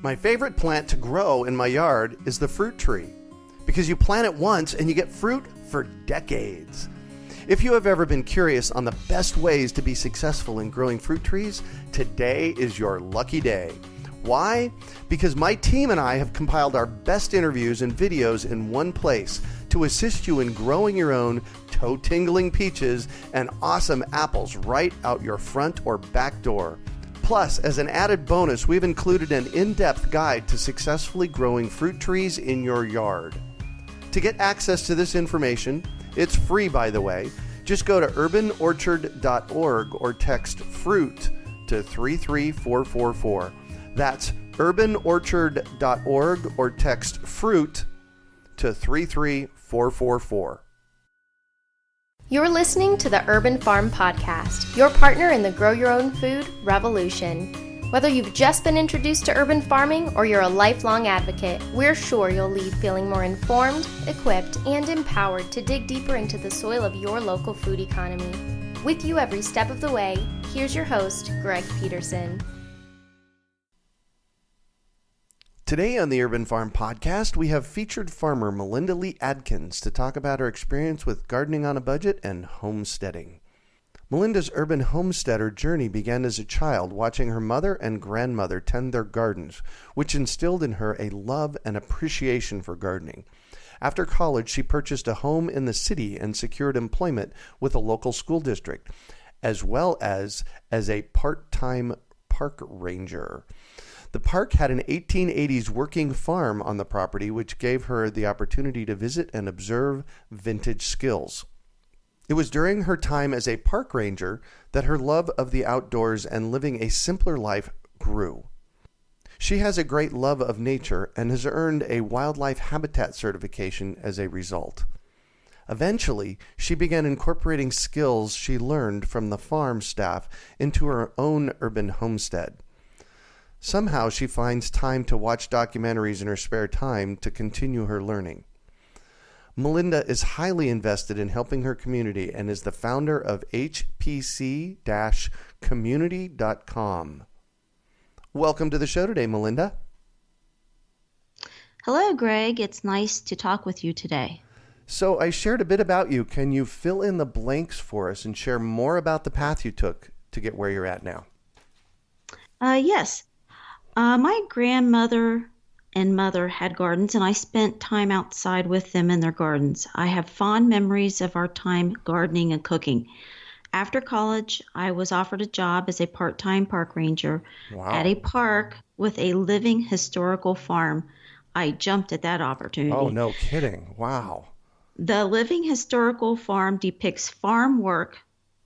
My favorite plant to grow in my yard is the fruit tree, because you plant it once and you get fruit for decades. If you have ever been curious on the best ways to be successful in growing fruit trees, today is your lucky day. Why? Because my team and I have compiled our best interviews and videos in one place to assist you in growing your own toe-tingling peaches and awesome apples right out your front or back door. Plus, as an added bonus, we've included an in-depth guide to successfully growing fruit trees in your yard. To get access to this information, it's free by the way, just go to urbanorchard.org or text FRUIT to 33444. That's urbanorchard.org or text FRUIT to 33444. You're listening to the Urban Farm Podcast, your partner in the grow your own food revolution. Whether you've just been introduced to urban farming or you're a lifelong advocate, we're sure you'll leave feeling more informed, equipped, and empowered to dig deeper into the soil of your local food economy. With you every step of the way, here's your host, Greg Peterson. Today on the Urban Farm Podcast, we have featured farmer Melinda Adkins to talk about her experience with gardening on a budget and homesteading. Melinda's urban homesteader journey began as a child watching her mother and grandmother tend their gardens, which instilled in her a love and appreciation for gardening. After college, she purchased a home in the city and secured employment with a local school district, as well as a part-time park ranger. The park had an 1880s working farm on the property, which gave her the opportunity to visit and observe vintage skills. It was during her time as a park ranger that her love of the outdoors and living a simpler life grew. She has a great love of nature and has earned a wildlife habitat certification as a result. Eventually, she began incorporating skills she learned from the farm staff into her own urban homestead. Somehow she finds time to watch documentaries in her spare time to continue her learning. Melinda is highly invested in helping her community and is the founder of hpc-community.com. Welcome to the show today, Melinda. Hello, Greg. It's nice to talk with you today. So I shared a bit about you. Can you fill in the blanks for us and share more about the path you took to get where you're at now? Yes. My grandmother and mother had gardens, and I spent time outside with them in their gardens. I have fond memories of our time gardening and cooking. After college, I was offered a job as a part-time park ranger at a park with a living historical farm. I jumped at that opportunity. Oh, no kidding. Wow. The living historical farm depicts farm work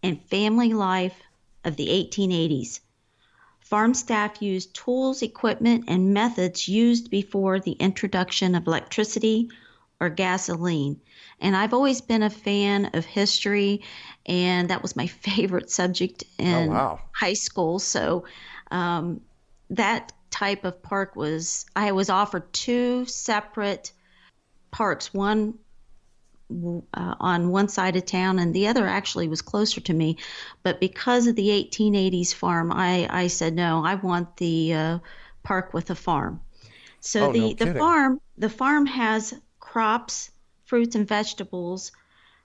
and family life of the 1880s. Farm staff used tools, equipment, and methods used before the introduction of electricity or gasoline. And I've always been a fan of history, and that was my favorite subject in high school. So that type of park I was offered two separate parks, one on one side of town, and the other actually was closer to me. But because of the 1880s farm, I said, no, I want the park with a farm. So the farm has crops, fruits, and vegetables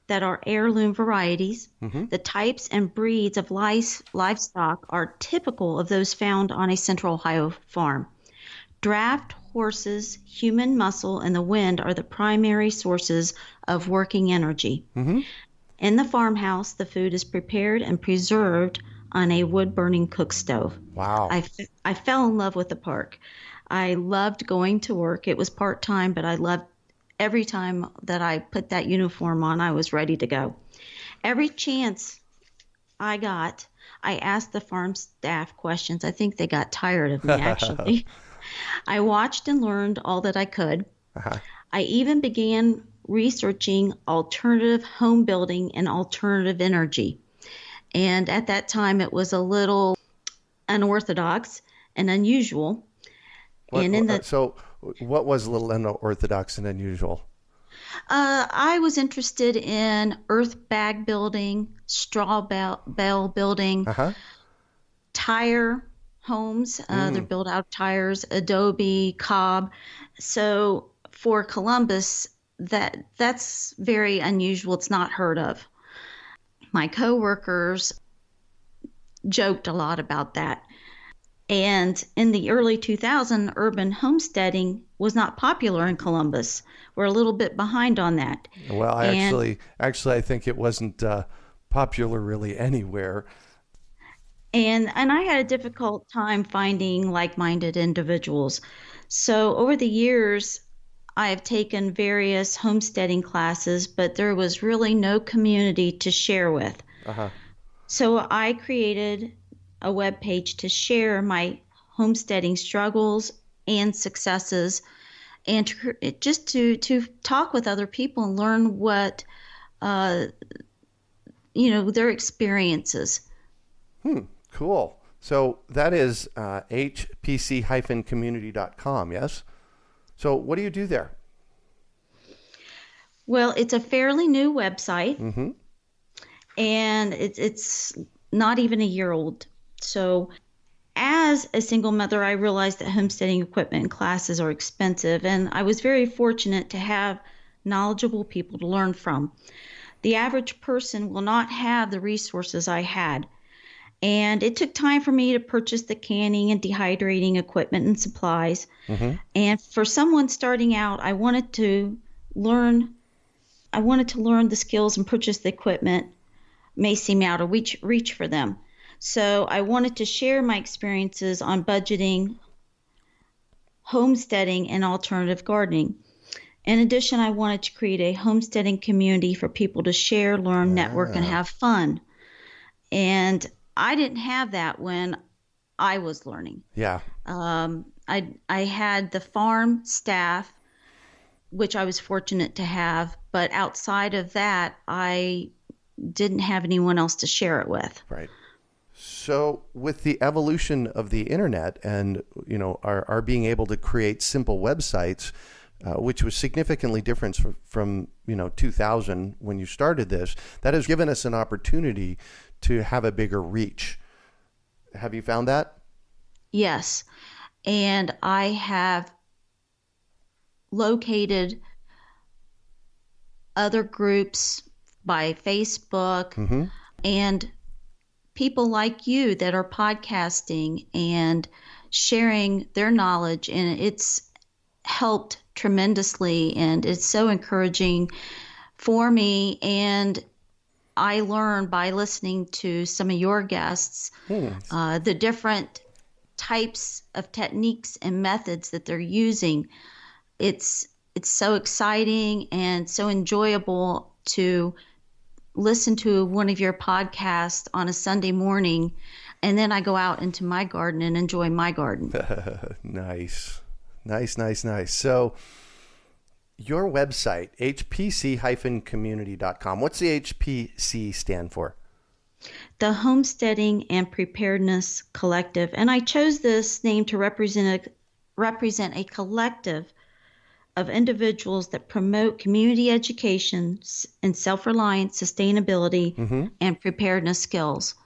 that are heirloom varieties. Mm-hmm. The types and breeds of livestock are typical of those found on a Central Ohio farm. Draft horses, human muscle, and the wind are the primary sources of working energy. Mm-hmm. In the farmhouse, the food is prepared and preserved on a wood-burning cook stove. Wow. I fell in love with the park. I loved going to work. It was part-time, but I loved every time that I put that uniform on, I was ready to go. Every chance I got, I asked the farm staff questions. I think they got tired of me, actually. I watched and learned all that I could. Uh-huh. I even began researching alternative home building and alternative energy. And at that time, it was a little unorthodox and unusual. So what was a little unorthodox and unusual? I was interested in earth bag building, straw bale building, tire homes. They're built out of tires, adobe, cob. So for Columbus, that's very unusual. It's not heard of. My coworkers joked a lot about that. And in the early 2000s, urban homesteading was not popular in Columbus. We're a little bit behind on that. Well, actually, I think it wasn't popular really anywhere. And I had a difficult time finding like-minded individuals. So over the years, I have taken various homesteading classes, but there was really no community to share with. So I created a web page to share my homesteading struggles and successes, and to talk with other people and learn what their experiences. Cool. So that is hpc-community.com, yes? So what do you do there? Well, it's a fairly new website, and it's not even a year old. So as a single mother, I realized that homesteading equipment and classes are expensive, and I was very fortunate to have knowledgeable people to learn from. The average person will not have the resources I had, and it took time for me to purchase the canning and dehydrating equipment and supplies. And for someone starting out, I wanted to learn the skills and purchase the equipment may seem out of reach for them. So I wanted to share my experiences on budgeting, homesteading, and alternative gardening. In addition, I wanted to create a homesteading community for people to share, learn, network, and have fun. And I didn't have that when I was learning. Yeah. I had the farm staff, which I was fortunate to have, but outside of that, I didn't have anyone else to share it with. Right. So with the evolution of the internet and, our being able to create simple websites, which was significantly different from 2000 when you started this, that has given us an opportunity to have a bigger reach. Have you found that? Yes. And I have located other groups by Facebook and people like you that are podcasting and sharing their knowledge, and it's helped tremendously, and it's so encouraging for me. And I learn by listening to some of your guests the different types of techniques and methods that they're using. It's so exciting and so enjoyable to listen to one of your podcasts on a Sunday morning, and then I go out into my garden and enjoy my garden. Nice. So your website, hpc-community.com, what's the HPC stand for? The Homesteading and Preparedness Collective. And I chose this name to represent a collective of individuals that promote community education and self-reliance, sustainability, and preparedness skills.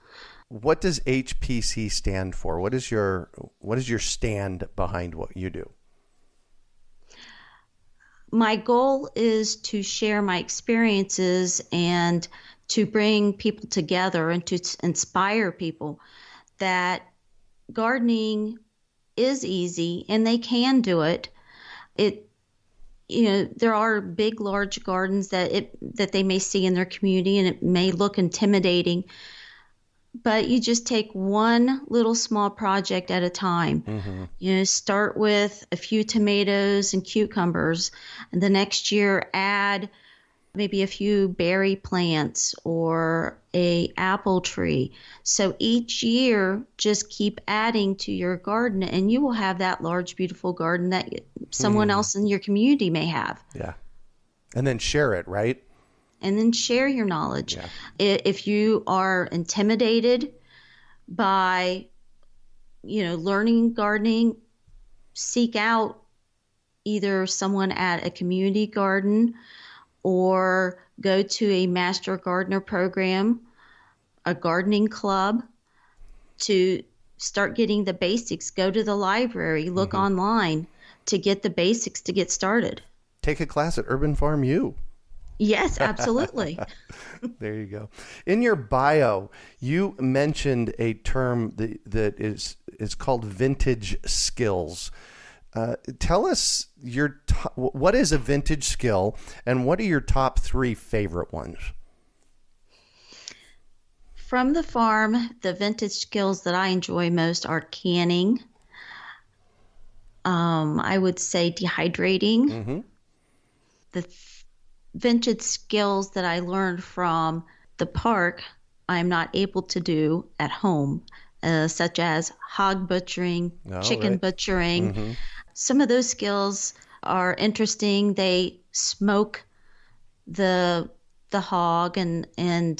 What does HPC stand for? What is your stand behind what you do? My goal is to share my experiences and to bring people together and to inspire people that gardening is easy and they can do it. There are big, large gardens that they may see in their community, and it may look intimidating, but you just take one little small project at a time. Start with a few tomatoes and cucumbers, and the next year add maybe a few berry plants or a apple tree. So each year, just keep adding to your garden, and you will have that large, beautiful garden that someone else in your community may have. Yeah. And then share it, right? And then share your knowledge. Yeah. If you are intimidated by, learning gardening, seek out either someone at a community garden or go to a master gardener program, a gardening club, to start getting the basics. Go to the library, look online to get the basics to get started. Take a class at Urban Farm U. Yes, absolutely. There you go. In your bio, you mentioned a term that is called vintage skills. Tell us what is a vintage skill, and what are your top 3 favorite ones? From the farm, the vintage skills that I enjoy most are canning. I would say dehydrating. Mm-hmm. The vintage skills that I learned from the park, I'm not able to do at home, such as hog butchering, chicken butchering. Mm-hmm. Some of those skills are interesting. They smoke the hog and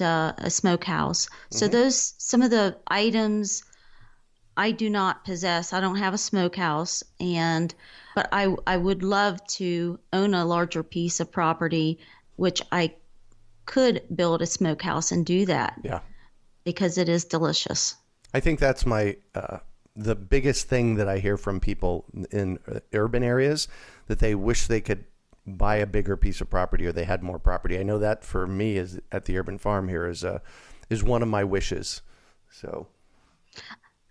a smokehouse. So some of the items I do not possess. I don't have a smokehouse, but I would love to own a larger piece of property, which I could build a smokehouse and do that. Yeah, because it is delicious. I think that's the biggest thing that I hear from people in urban areas, that they wish they could buy a bigger piece of property or they had more property. I know that for me is at the urban farm here is one of my wishes. So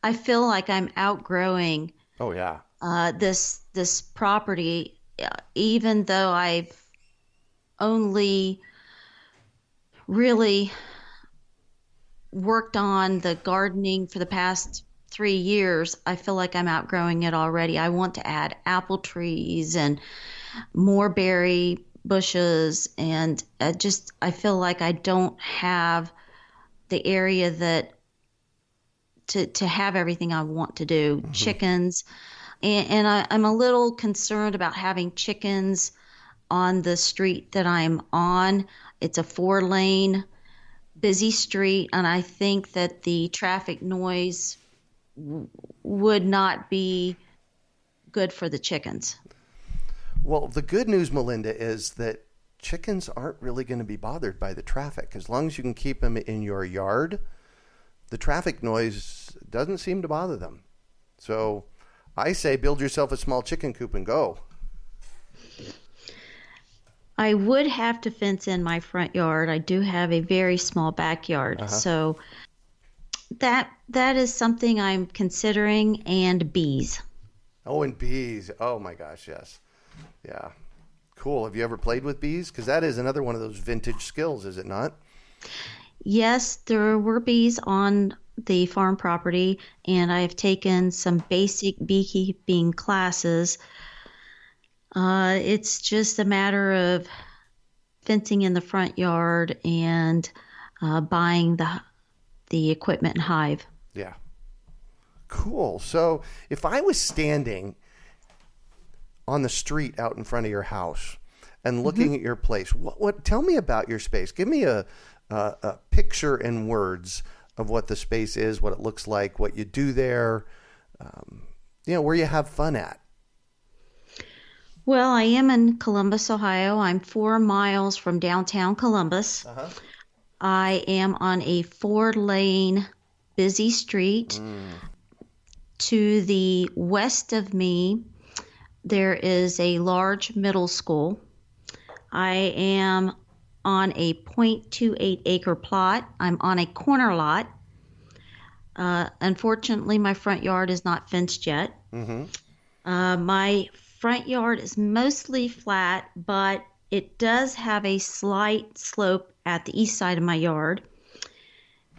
I feel like I'm outgrowing this property, even though I've only really worked on the gardening for the past 3 years. I feel like I'm outgrowing it already. I want to add apple trees and more berry bushes, and I feel like I don't have the area that to have everything I want to do. Mm-hmm. Chickens, and I'm a little concerned about having chickens on the street that I'm on. It's a 4-lane busy street, and I think that the traffic noise would not be good for the chickens. Well, the good news, Melinda, is that chickens aren't really going to be bothered by the traffic. As long as you can keep them in your yard, the traffic noise doesn't seem to bother them. So I say build yourself a small chicken coop and go. I would have to fence in my front yard. I do have a very small backyard. So that is something I'm considering, and bees. Oh, and bees. Oh my gosh, yes. Yeah. Cool. Have you ever played with bees? Because that is another one of those vintage skills, is it not? Yes, there were bees on the farm property, and I've taken some basic beekeeping classes. It's just a matter of fencing in the front yard and buying the equipment and hive. Yeah. Cool. So if I was standing on the street out in front of your house and looking at your place, what tell me about your space. Give me a picture in words of what the space is, what it looks like, what you do there, where you have fun at. Well, I am in Columbus, Ohio. I'm 4 miles from downtown Columbus. I am on a 4-lane busy street. To the west of me, there is a large middle school. I am on a 0.28 acre plot. I'm on a corner lot. Unfortunately, my front yard is not fenced yet. My front yard is mostly flat, but it does have a slight slope at the east side of my yard.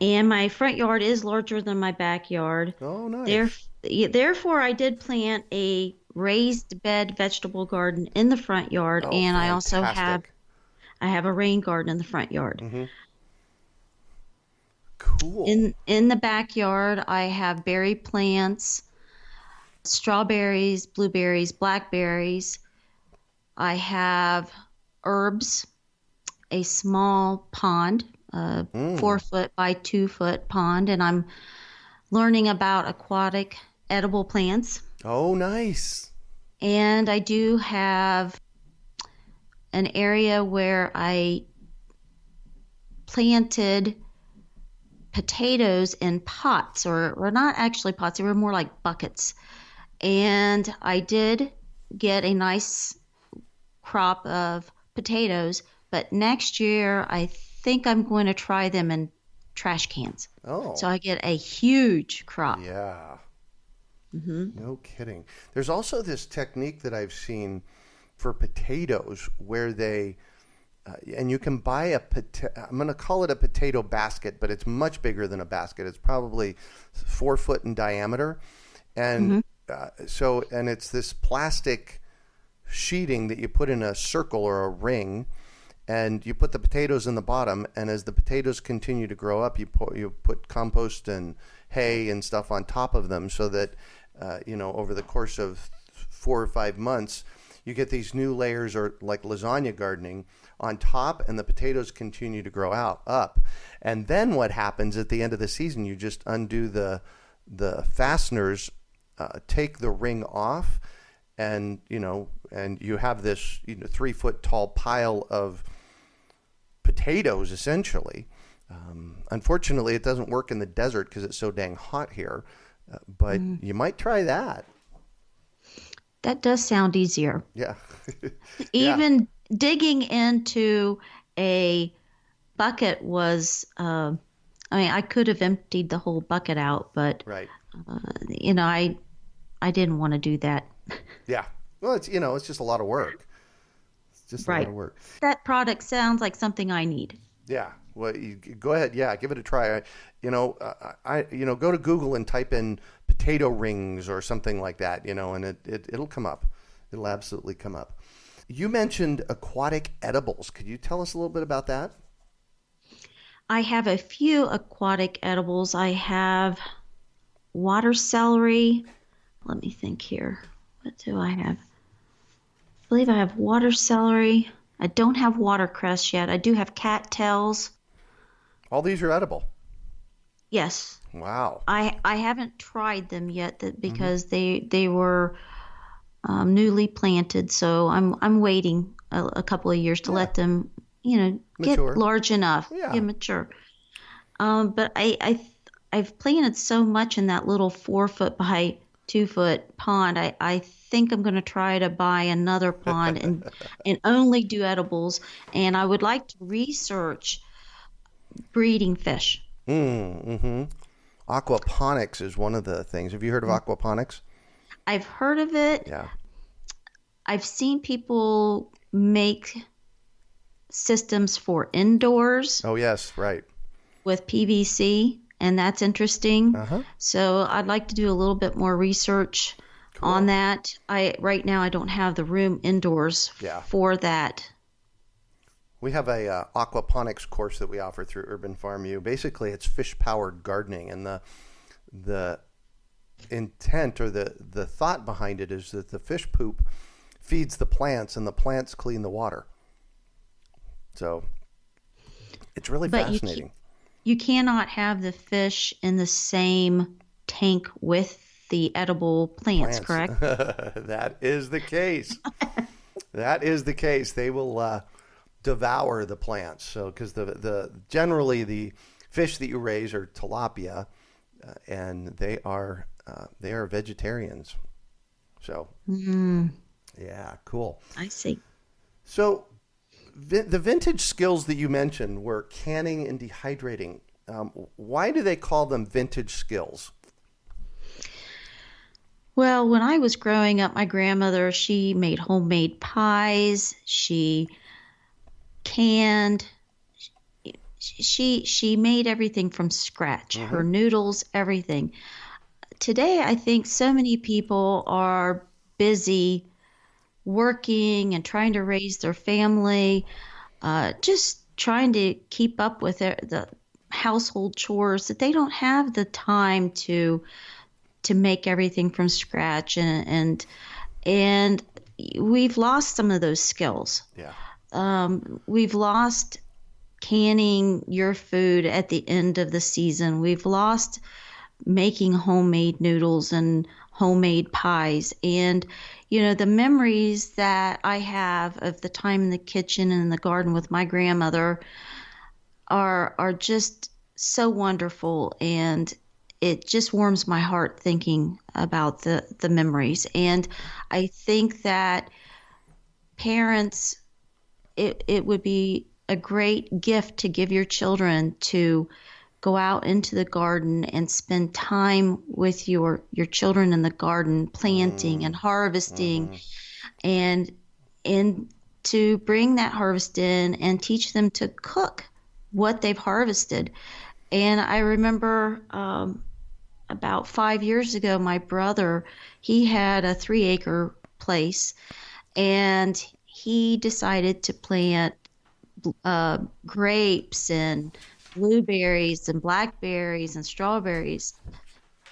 And my front yard is larger than my backyard. Oh, nice. Therefore, I did plant a raised bed vegetable garden in the front yard, and fantastic. I also have a rain garden in the front yard. Cool. In the backyard, I have berry plants, strawberries, blueberries, blackberries. I have herbs, a small pond, 4-foot by 2-foot pond, and I'm learning about aquatic edible plants. Oh, nice. And I do have an area where I planted potatoes in pots, or not actually pots, they were more like buckets. And I did get a nice crop of potatoes, but next year I think I'm going to try them in trash cans. Oh. So I get a huge crop. Yeah. Mm-hmm. No kidding. There's also this technique that I've seen for potatoes where they, and you can buy I'm going to call it a potato basket, but it's much bigger than a basket. It's probably 4 foot in diameter. And and it's this plastic sheeting that you put in a circle or a ring, and you put the potatoes in the bottom, and as the potatoes continue to grow up, you put compost and hay and stuff on top of them, so that over the course of 4 or 5 months, you get these new layers, or like lasagna gardening, on top, and the potatoes continue to grow up. And then what happens at the end of the season, you just undo the fasteners, take the ring off, and you have this 3 foot tall pile of potatoes essentially. Unfortunately, it doesn't work in the desert because it's so dang hot here, but you might try that. That does sound easier. Yeah. Even digging into a bucket was, I could have emptied the whole bucket out, but right. I didn't want to do that. Yeah. Well, it's just a lot of work. It's just a lot of work. That product sounds like something I need. Yeah. Well, you go ahead. Yeah, give it a try. Go to Google and type in potato rings or something like that, and it'll come up. It'll absolutely come up. You mentioned aquatic edibles. Could you tell us a little bit about that? I have a few aquatic edibles. I have water celery. Let me think here. What do I have? I believe I have water celery. I don't have watercress yet. I do have cattails. All these are edible? Yes. Wow. I haven't tried them yet because they were newly planted, so I'm waiting a couple of years to let them, get mature. large enough, get mature. But I've planted so much in that little 4 foot by 2 foot pond. I think I'm going to try to buy another pond and only do edibles. And I would like to research breeding fish. Aquaponics is one of the things. Have you heard of aquaponics? I've heard of it. Yeah. I've seen people make systems for indoors. Oh, yes, right. With PVC, and that's interesting. So I'd like to do a little bit more research on that. Right now I don't have the room indoors for that. We have a aquaponics course that we offer through Urban Farm U. Basically, it's fish-powered gardening, and the intent or the thought behind it is that the fish poop feeds the plants, and the plants clean the water. So it's really fascinating. You cannot have the fish in the same tank with the edible plants. Correct? That is the case. That is the case. They will devour the plants. So, because generally the fish that you raise are tilapia, and they are vegetarians. So, yeah, cool. I see. So, the vintage skills that you mentioned were canning and dehydrating. Why do they call them vintage skills? Well, when I was growing up, my grandmother, she made homemade pies. She canned. She made everything from scratch. Her noodles, everything. Today, I think so many people are busy working and trying to raise their family, just trying to keep up with the household chores, that they don't have the time to make everything from scratch, and we've lost some of those skills. Yeah. We've lost canning your food at the end of the season. We've lost making homemade noodles and homemade pies. And, the memories that I have of the time in the kitchen and in the garden with my grandmother are just so wonderful, and it just warms my heart thinking about the memories. And I think that parents, it would be a great gift to give your children to go out into the garden and spend time with your children in the garden, planting and harvesting, and to bring that harvest in and teach them to cook what they've harvested. And I remember about 5 years ago, my brother, he had a 3-acre place, and he decided to plant grapes and blueberries and blackberries and strawberries.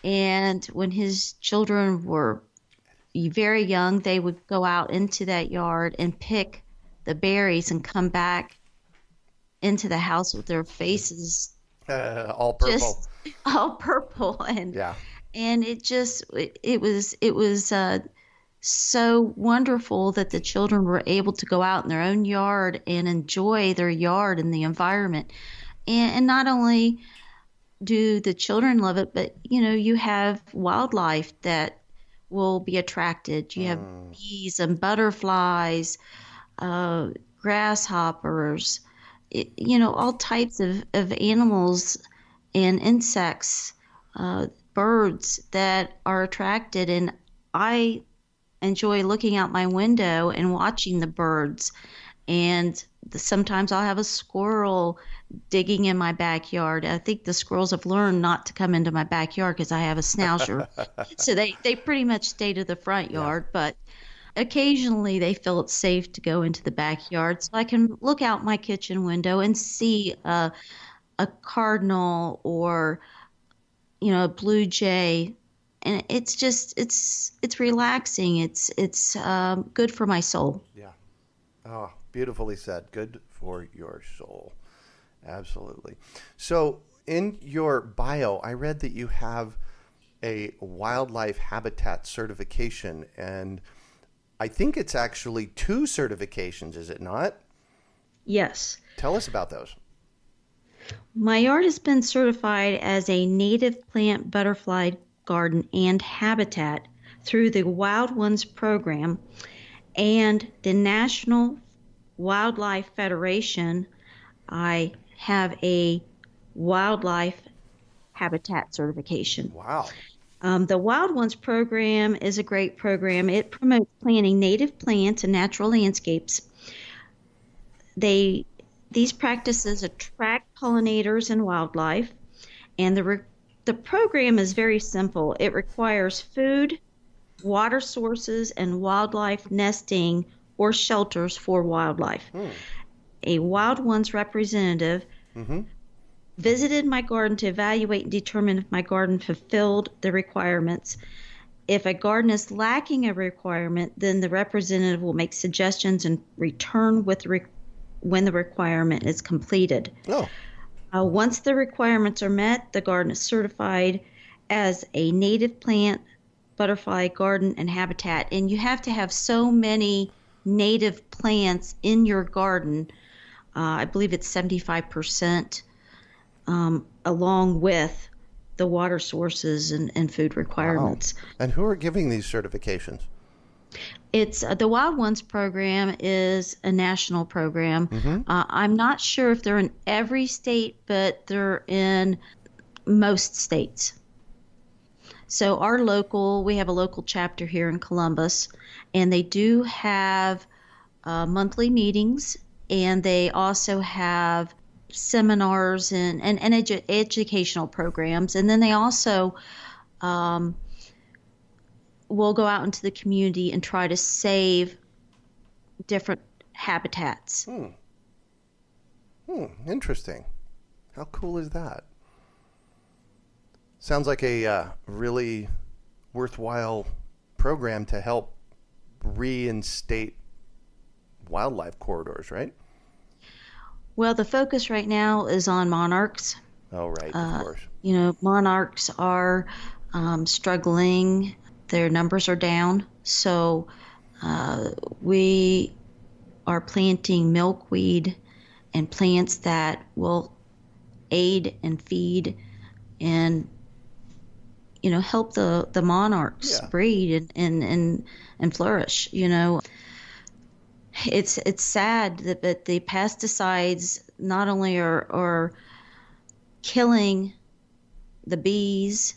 And when his children were very young, they would go out into that yard and pick the berries and come back into the house with their faces all purple. just all purple. And Yeah. and it was so wonderful that the children were able to go out in their own yard and enjoy their yard and the environment. And not only do the children love it, but you have wildlife that will be attracted. You have bees and butterflies, grasshoppers, all types of animals and insects, birds that are attracted. And I enjoy looking out my window and watching the birds. And sometimes I'll have a squirrel digging in my backyard. I think the squirrels have learned not to come into my backyard because I have a schnauzer. So they pretty much stay to the front yard, but occasionally they feel it's safe to go into the backyard. So I can look out my kitchen window and see a cardinal or a blue jay. And it's just it's relaxing. It's good for my soul. Yeah. Oh, beautifully said. Good for your soul. Absolutely. So in your bio, I read that you have a wildlife habitat certification, and I think it's actually 2 certifications, is it not? Yes. Tell us about those. My yard has been certified as a native plant butterfly garden and habitat through the Wild Ones program and the National Wildlife Federation. I have a wildlife habitat certification. Wow. The Wild Ones program is a great program. It promotes planting native plants and natural landscapes. These practices attract pollinators and wildlife, and the program is very simple. It requires food, water sources, and wildlife nesting or shelters for wildlife. A Wild Ones representative visited my garden to evaluate and determine if my garden fulfilled the requirements. If a garden is lacking a requirement, then the representative will make suggestions and return with when the requirement is completed. Oh. Once the requirements are met, the garden is certified as a native plant, butterfly garden, and habitat. And you have to have so many native plants in your garden. I believe it's 75%, along with the water sources and food requirements. Wow. And who are giving these certifications? It's the Wild Ones program is a national program. I'm not sure if they're in every state, but they're in most states. So we have a local chapter here in Columbus, and they do have monthly meetings, and they also have seminars and educational programs. And then they also will go out into the community and try to save different habitats. Interesting. How cool is that? Sounds like a really worthwhile program to help reinstate wildlife corridors, right? Well, the focus right now is on monarchs. Oh, right, of course. Monarchs are struggling. Their numbers are down. So we are planting milkweed and plants that will aid and feed and help the monarchs breed and flourish. It's sad that the pesticides not only are killing the bees,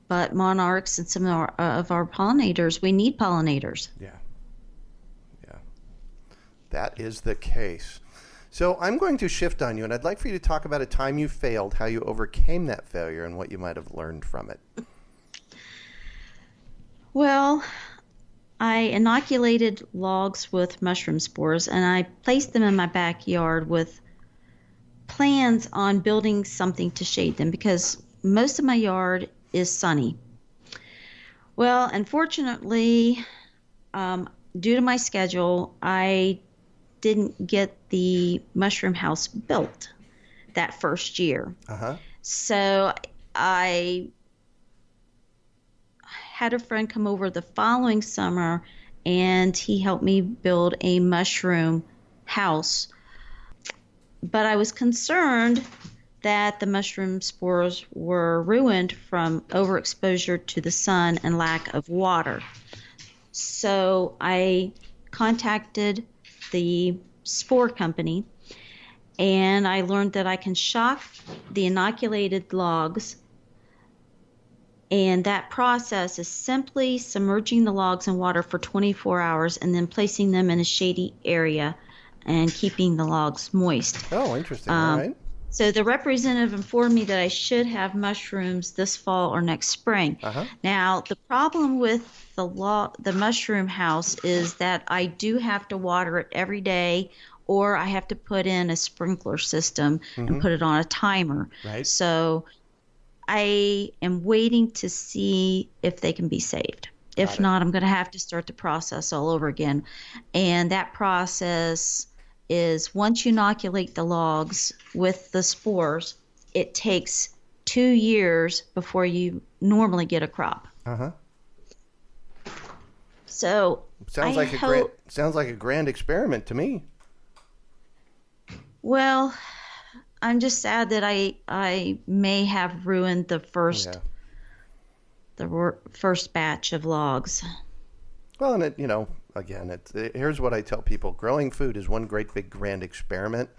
but monarchs and some of our pollinators. We need pollinators. Yeah. That is the case. So I'm going to shift on you, and I'd like for you to talk about a time you failed, how you overcame that failure, and what you might have learned from it. Well, I inoculated logs with mushroom spores, and I placed them in my backyard with plans on building something to shade them because most of my yard is sunny. Well, unfortunately, due to my schedule, I didn't get the mushroom house built that first year. So I had a friend come over the following summer, and he helped me build a mushroom house. But I was concerned that the mushroom spores were ruined from overexposure to the sun and lack of water. So I contacted the spore company, and I learned that I can shock the inoculated logs, and that process is simply submerging the logs in water for 24 hours and then placing them in a shady area and keeping the logs moist. Oh, interesting. All right. So the representative informed me that I should have mushrooms this fall or next spring. Now, the problem with the mushroom house is that I do have to water it every day, or I have to put in a sprinkler system and put it on a timer. Right. So I am waiting to see if they can be saved. If not, I'm going to have to start the process all over again. And that process is once you inoculate the logs with the spores, it takes 2 years before you normally get a crop. So sounds like a grand experiment to me. Well, I'm just sad that I may have ruined the first first batch of logs. Well, and again, here's what I tell people. Growing food is one great big grand experiment.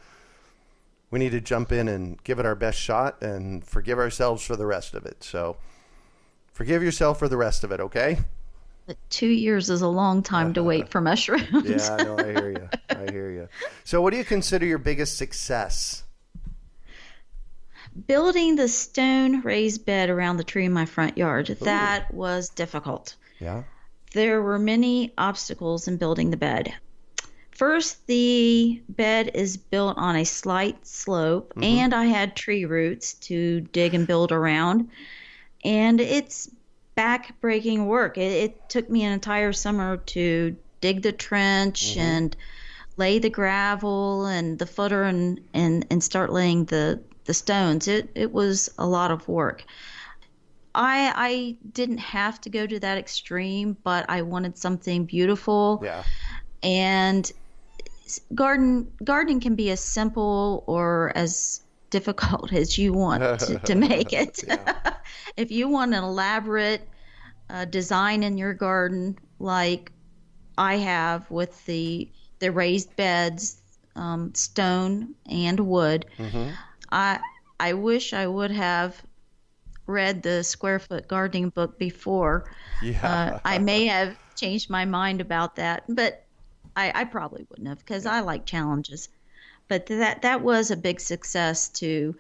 We need to jump in and give it our best shot and forgive ourselves for the rest of it. So forgive yourself for the rest of it, okay? But 2 years is a long time to wait for mushrooms. Yeah, I know. I hear you. So what do you consider your biggest success? Building the stone raised bed around the tree in my front yard. Ooh. That was difficult. Yeah. There were many obstacles in building the bed. First, the bed is built on a slight slope, and I had tree roots to dig and build around. And it's back-breaking work. It took me an entire summer to dig the trench and lay the gravel and the footer and start laying the stones. It was a lot of work. I didn't have to go to that extreme, but I wanted something beautiful. Yeah. And gardening can be as simple or as difficult as you want to make it. If you want an elaborate design in your garden, like I have with the raised beds, stone and wood, I wish I would have read the square foot gardening book before. I may have changed my mind about that, but I probably wouldn't have, because I like challenges. But that was a big success to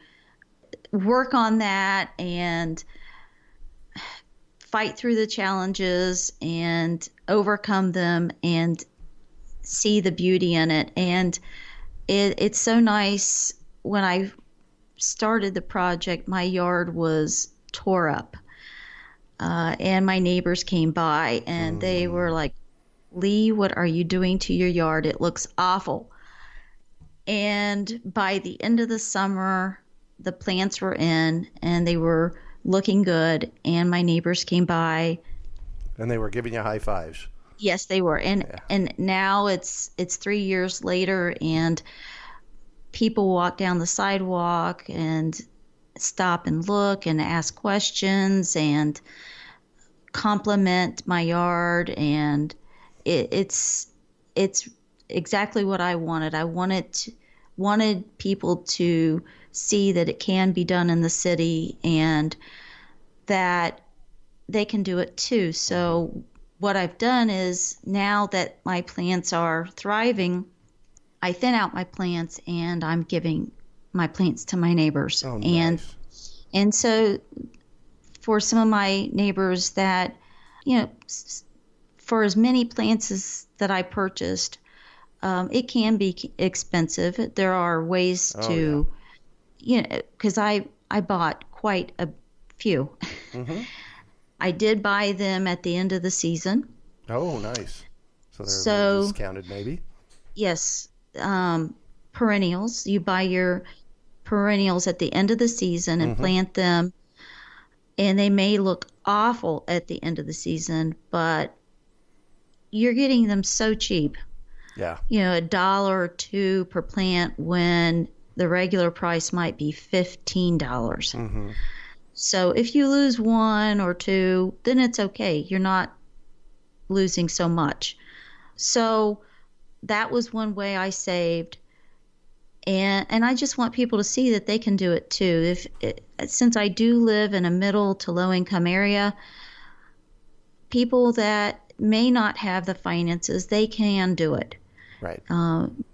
work on that and fight through the challenges and overcome them and see the beauty in it. And it's so nice. When I started the project, my yard was tore up, and my neighbors came by and they were like, "Lee, what are you doing to your yard? It looks awful." And by the end of the summer, the plants were in and they were looking good, and my neighbors came by and they were giving you high fives. Yes, they were. And now it's 3 years later, and people walk down the sidewalk and stop and look and ask questions and compliment my yard, and it's exactly what I wanted. I wanted people to see that it can be done in the city and that they can do it too. So what I've done is, now that my plants are thriving, I thin out my plants and I'm giving my plants to my neighbors. Oh, nice. And so for some of my neighbors that, for as many plants as that I purchased, it can be expensive. There are ways because I bought quite a few. Mm-hmm. I did buy them at the end of the season. Oh, nice. So they're discounted maybe? Yes. Perennials. You buy your perennials at the end of the season and plant them, and they may look awful at the end of the season, but you're getting them so cheap. Yeah. $1 or $2 per plant when the regular price might be $15. Mm-hmm. So if you lose 1 or 2, then it's okay. You're not losing so much. So that was one way I saved. And I just want people to see that they can do it too. Since I do live in a middle to low income area, people that may not have the finances, they can do it. Right.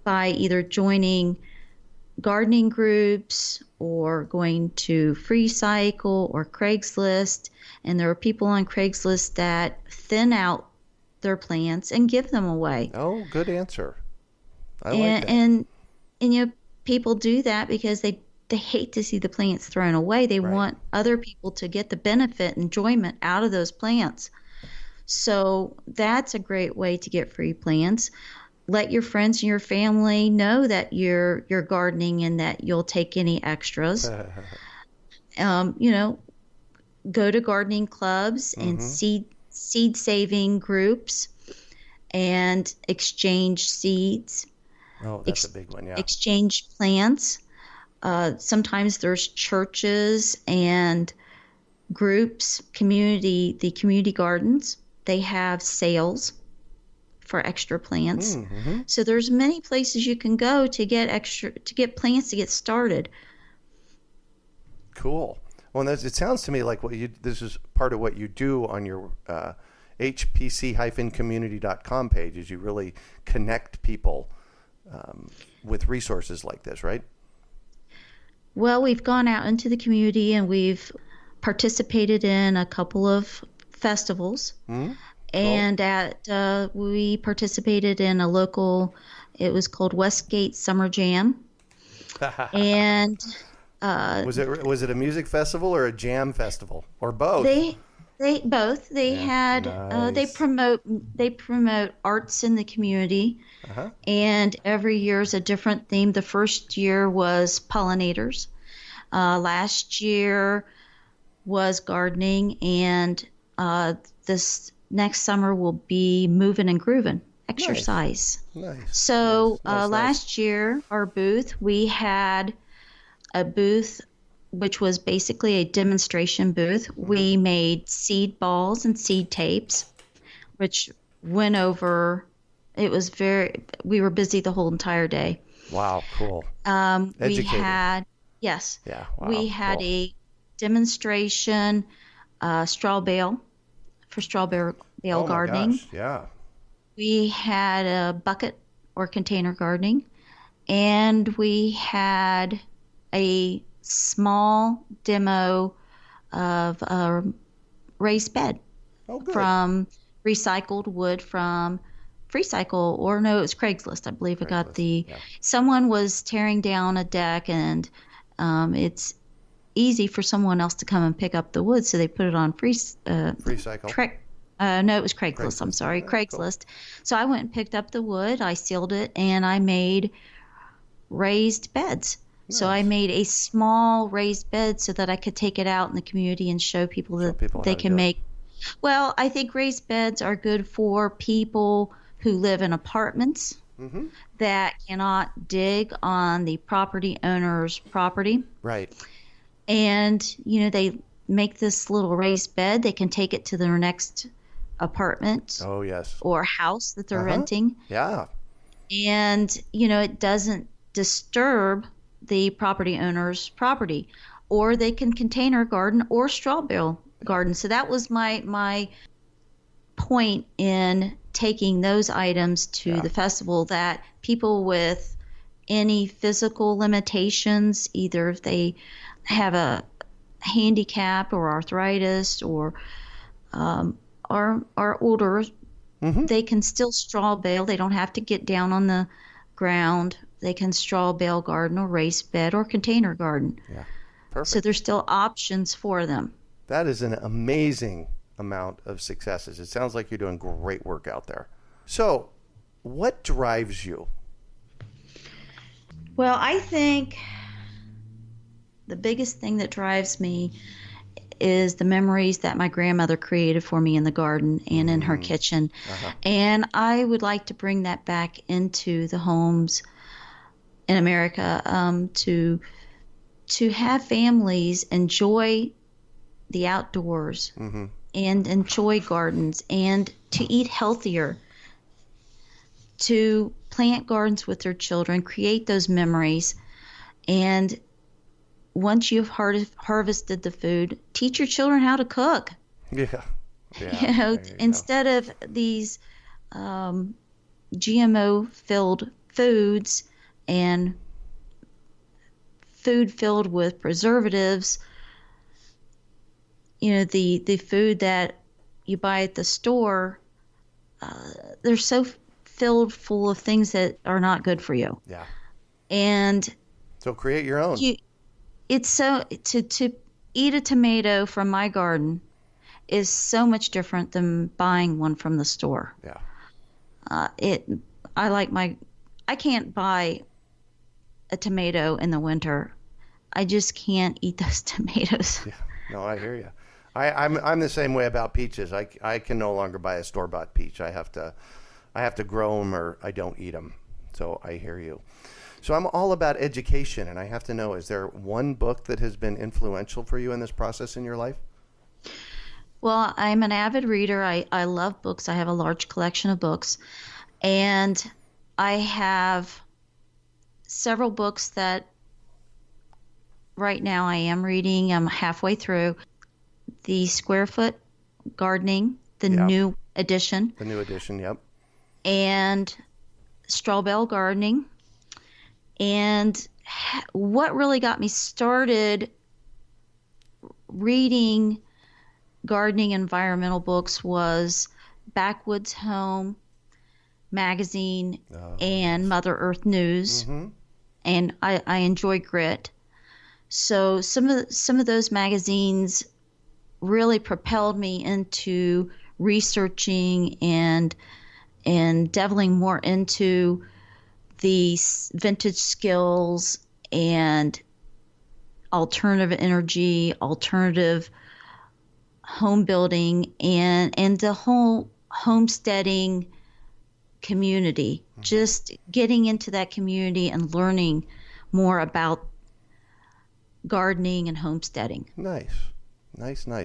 By either joining gardening groups or going to Free Cycle or Craigslist. And there are people on Craigslist that thin out their plants and give them away. Oh, good answer. I like that. And people do that because they hate to see the plants thrown away. They want other people to get the benefit, enjoyment out of those plants. So that's a great way to get free plants. Let your friends and your family know that you're gardening and that you'll take any extras. Go to gardening clubs and seed saving groups and exchange seeds. Oh, that's a big one, yeah. Exchange plants. Sometimes there's churches and groups, the community gardens. They have sales for extra plants. Mm-hmm. So there's many places you can go to get plants to get started. Cool. Well, it sounds to me like this is part of what you do on your hpc-community.com page, is you really connect people with resources like this, right? Well, we've gone out into the community and we've participated in a couple of festivals. Mm-hmm. And we participated in a local, it was called Westgate Summer Jam. And was it a music festival or a jam festival or both? They both. They had nice. They promote arts in the community. Uh-huh. And every year is a different theme. The first year was pollinators. Last year was gardening, and this next summer will be moving and grooving, exercise. Nice. So last year, our booth, we had a booth which was basically a demonstration booth. Mm-hmm. We made seed balls and seed tapes, which went over. We were busy the whole entire day. Wow, cool. We had a demonstration straw bale for straw bale gardening. Gosh, yeah. We had a bucket or container gardening, and we had a small demo of a raised bed from recycled wood from Free Cycle, or no, it was Craigslist. I believe I got someone was tearing down a deck, and it's easy for someone else to come and pick up the wood, so they put it on Free Cycle. No, it was Craigslist. I'm sorry, Craigslist. Cool. So I went and picked up the wood, I sealed it, and I made raised beds. Nice. So I made a small raised bed so that I could take it out in the community and show people that they can make. Well, I think raised beds are good for people who live in apartments that cannot dig on the property owner's property. Right. And, they make this little raised bed. They can take it to their next apartment Oh, yes. or house that they're Uh-huh. renting. Yeah. And, it doesn't disturb the property owner's property. Or they can container garden or straw bale garden. So that was my point in taking those items to the festival, that people with any physical limitations, either if they have a handicap or arthritis or are older, they can still straw bale. They don't have to get down on the ground. They can straw bale garden or raised bed or container garden. Yeah. Perfect. So there's still options for them. That is an amazing amount of successes. It sounds like you're doing great work out there. So, what drives you? Well, I think the biggest thing that drives me is the memories that my grandmother created for me in the garden and in her kitchen. And I would like to bring that back into the homes in America, to have families enjoy the outdoors and enjoy gardens and to eat healthier, to plant gardens with their children, create those memories. And once you've harvested the food, teach your children how to cook. Yeah. Instead of these GMO-filled foods and food filled with preservatives, the food that you buy at the store, they're so filled full of things that are not good for you. Yeah. And so create your own. It's so to eat a tomato from my garden is so much different than buying one from the store. Yeah. I can't buy a tomato in the winter. I just can't eat those tomatoes. Yeah. No, I hear you. I'm the same way about peaches. I can no longer buy a store-bought peach. I have to grow them or I don't eat them. So I hear you. So I'm all about education, and I have to know, is there one book that has been influential for you in this process in your life? Well, I'm an avid reader. I love books. I have a large collection of books. And I have several books that right now I am reading. I'm halfway through. The Square Foot Gardening, the new edition. The new edition, yep. And Straw Bale Gardening. And what really got me started reading gardening environmental books was Backwoods Home magazine and Mother Earth News. And I enjoy grit. So some of those magazines really propelled me into researching and delving more into the vintage skills and alternative energy, alternative home building, and the whole homesteading community. Just getting into that community and learning more about gardening and homesteading. Nice.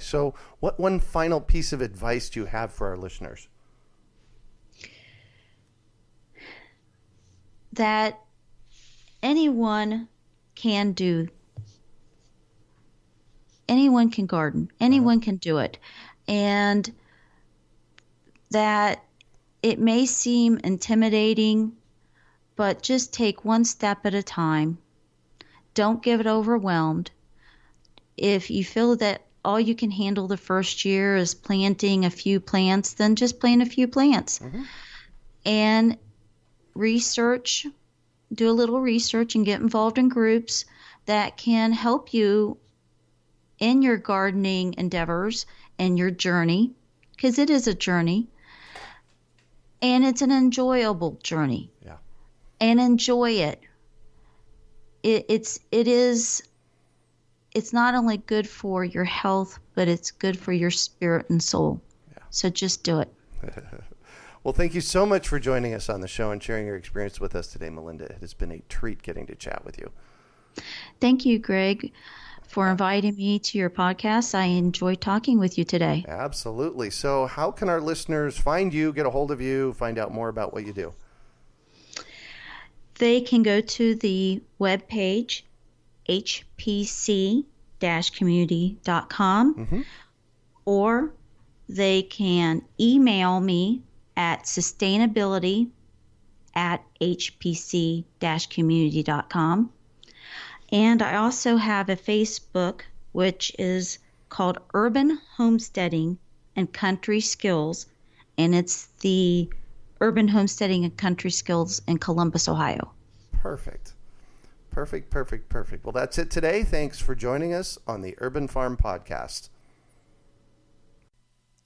So what one final piece of advice do you have for our listeners? That anyone can do. Anyone can garden. Anyone can do it. And that it may seem intimidating, but just take one step at a time. Don't get overwhelmed. If you feel that all you can handle the first year is planting a few plants, then just plant a few plants. And research, do a little research and get involved in groups that can help you in your gardening endeavors and your journey, because it is a journey and it's an enjoyable journey. Yeah. And enjoy it. It's not only good for your health, but it's good for your spirit and soul. Yeah. So just do it. Well, thank you so much for joining us on the show and sharing your experience with us today, Melinda. It has been a treat getting to chat with you. Thank you, Greg, for inviting me to your podcast. I enjoyed talking with you today. Absolutely. So how can our listeners find you, get a hold of you, find out more about what you do? They can go to the webpage, hpc-community.com, or they can email me at sustainability@hpc-community.com. And I also have a Facebook, which is called Urban Homesteading and Country Skills, and it's the Urban Homesteading and Country Skills in Columbus, Ohio. Perfect. Well, that's it today. Thanks for joining us on the Urban Farm Podcast.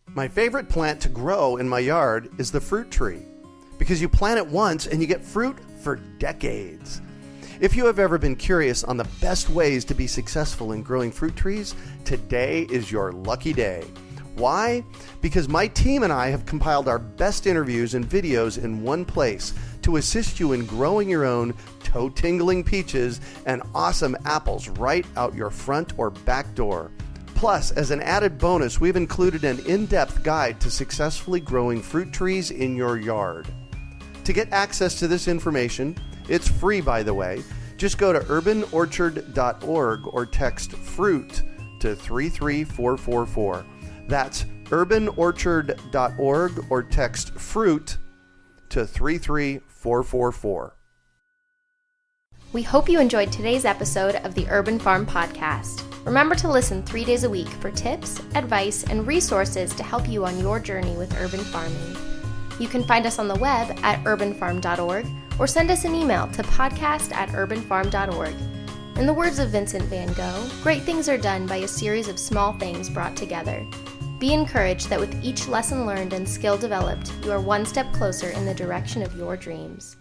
My favorite plant to grow in my yard is the fruit tree, because you plant it once and you get fruit for decades. If you have ever been curious on the best ways to be successful in growing fruit trees, today is your lucky day. Why? Because my team and I have compiled our best interviews and videos in one place to assist you in growing your own toe-tingling peaches and awesome apples right out your front or back door. Plus, as an added bonus, we've included an in-depth guide to successfully growing fruit trees in your yard. To get access to this information, it's free, by the way. Just go to urbanorchard.org or text FRUIT to 33444. That's urbanorchard.org or text FRUIT to 33444. We hope you enjoyed today's episode of the Urban Farm Podcast. Remember to listen 3 days a week for tips, advice, and resources to help you on your journey with urban farming. You can find us on the web at urbanfarm.org or send us an email to podcast@urbanfarm.org. In the words of Vincent van Gogh, great things are done by a series of small things brought together. Be encouraged that with each lesson learned and skill developed, you are one step closer in the direction of your dreams.